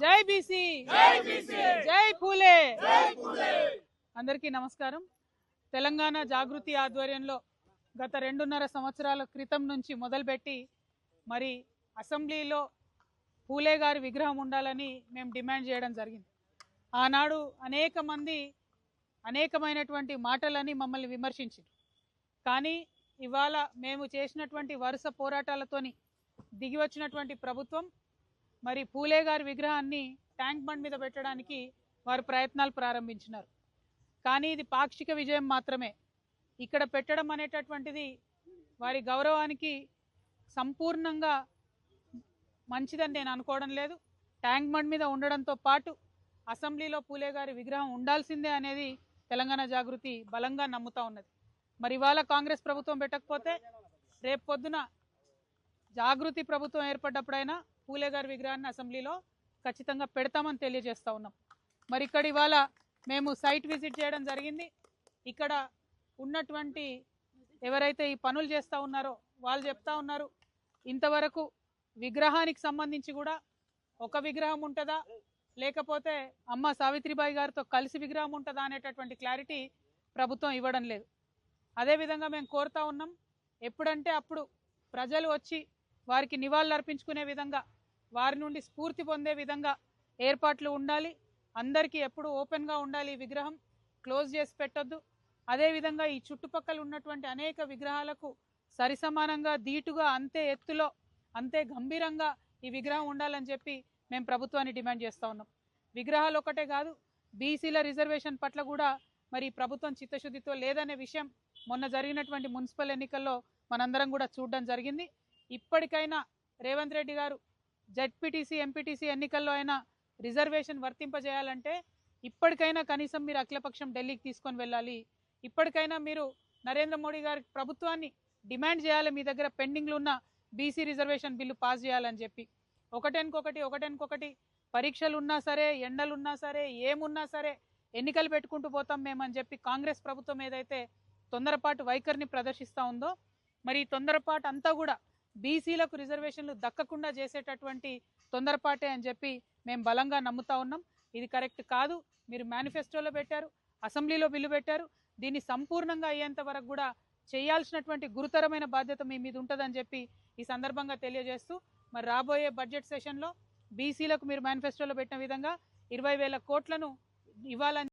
జై బీసీ, జై పూలే. అందరికీ నమస్కారం. తెలంగాణ జాగృతి ఆధ్వర్యంలో గత 2.5 సంవత్సరాల క్రితం నుంచి మొదలుపెట్టి మరి అసెంబ్లీలో పూలే గారి విగ్రహం ఉండాలని మేము డిమాండ్ చేయడం జరిగింది. ఆనాడు అనేక మంది అనేకమైనటువంటి మాటలని మమ్మల్ని విమర్శించారు. కానీ ఇవాళ మేము చేసినటువంటి వరుస పోరాటాలతోని దిగి వచ్చినటువంటి ప్రభుత్వం మరి పూలే గారి విగ్రహాన్ని ట్యాంక్ బండ్ మీద పెట్టడానికి వారు ప్రయత్నాలు ప్రారంభించినారు. కానీ ఇది పాక్షిక విజయం మాత్రమే. ఇక్కడ పెట్టడం అనేటటువంటిది వారి గౌరవానికి సంపూర్ణంగా మంచిదని నేను అనుకోవడం లేదు. ట్యాంక్ బండ్ మీద ఉండడంతో పాటు అసెంబ్లీలో పూలే గారి విగ్రహం ఉండాల్సిందే అనేది తెలంగాణ జాగృతి బలంగా నమ్ముతా ఉన్నది. మరి ఇవాళ కాంగ్రెస్ ప్రభుత్వం పెట్టకపోతే రేపు పొద్దున జాగృతి ప్రభుత్వం ఏర్పడ్డప్పుడైనా పూలే గారి విగ్రహాన్ని అసెంబ్లీలో ఖచ్చితంగా పెడతామని తెలియజేస్తూ ఉన్నాం. మరి ఇక్కడ ఇవాళ మేము సైట్ విజిట్ చేయడం జరిగింది. ఇక్కడ ఉన్నటువంటి ఎవరైతే ఈ పనులు చేస్తూ ఉన్నారో వాళ్ళు చెప్తా ఉన్నారు, ఇంతవరకు విగ్రహానికి సంబంధించి కూడా ఒక విగ్రహం ఉంటుందా లేకపోతే అమ్మ సావిత్రిబాయి గారితో కలిసి విగ్రహం ఉంటుందా అనేటటువంటి క్లారిటీ ప్రభుత్వం ఇవ్వడం లేదు. అదేవిధంగా మేము కోరుతా ఉన్నాం, ఎప్పుడంటే అప్పుడు ప్రజలు వచ్చి వారికి నివాళులు అర్పించుకునే విధంగా, వారి నుండి స్ఫూర్తి పొందే విధంగా ఏర్పాట్లు ఉండాలి. అందరికీ ఎప్పుడు ఓపెన్గా ఉండాలి. ఈ విగ్రహం క్లోజ్ చేసి పెట్టొద్దు. అదేవిధంగా ఈ చుట్టుపక్కల ఉన్నటువంటి అనేక విగ్రహాలకు సరిసమానంగా ధీటుగా అంతే ఎత్తులో అంతే గంభీరంగా ఈ విగ్రహం ఉండాలని చెప్పి మేము ప్రభుత్వాన్ని డిమాండ్ చేస్తూ ఉన్నాం. విగ్రహాలు ఒకటే కాదు, బీసీల రిజర్వేషన్ పట్ల కూడా మరి ప్రభుత్వం చిత్తశుద్ధితో లేదనే విషయం మొన్న జరిగినటువంటి మున్సిపల్ ఎన్నికల్లో మనందరం కూడా చూడడం జరిగింది. ఇప్పటికైనా రేవంత్ రెడ్డి గారు జెడ్పీటీసీ ఎంపీటీసీ ఎన్నికల్లో అయినా రిజర్వేషన్ వర్తింపజేయాలంటే ఇప్పటికైనా కనీసం మీరు అఖిలపక్షం ఢిల్లీకి తీసుకొని వెళ్ళాలి. ఇప్పటికైనా మీరు నరేంద్ర మోడీ గారి ప్రభుత్వాన్ని డిమాండ్ చేయాలి, మీ దగ్గర పెండింగ్లు ఉన్న బీసీ రిజర్వేషన్ బిల్లు పాస్ చేయాలని చెప్పి. ఒకటెనుకొకటి పరీక్షలు ఉన్నా సరే, ఎండలు ఉన్నా సరే, ఏమున్నా సరే ఎన్నికలు పెట్టుకుంటూ పోతాం మేమని చెప్పి కాంగ్రెస్ ప్రభుత్వం ఏదైతే తొందరపాటు వైఖరిని ప్రదర్శిస్తూ ఉందో, మరి ఈ తొందరపాటు అంతా కూడా బీసీలకు రిజర్వేషన్లు దక్కకుండా చేసేటటువంటి తొందరపాటే అని చెప్పి మేము బలంగా నమ్ముతా ఉన్నాం. ఇది కరెక్ట్ కాదు. మీరు మేనిఫెస్టోలో పెట్టారు, అసెంబ్లీలో బిల్లు పెట్టారు. దీన్ని సంపూర్ణంగా అయ్యేంత వరకు కూడా చేయాల్సినటువంటి గురుతరమైన బాధ్యత మీ మీద ఉంటుందని చెప్పి ఈ సందర్భంగా తెలియజేస్తూ, మరి రాబోయే బడ్జెట్ సెషన్లో బీసీలకు మీరు మేనిఫెస్టోలో పెట్టిన విధంగా 20,000 కోట్లను ఇవ్వాలని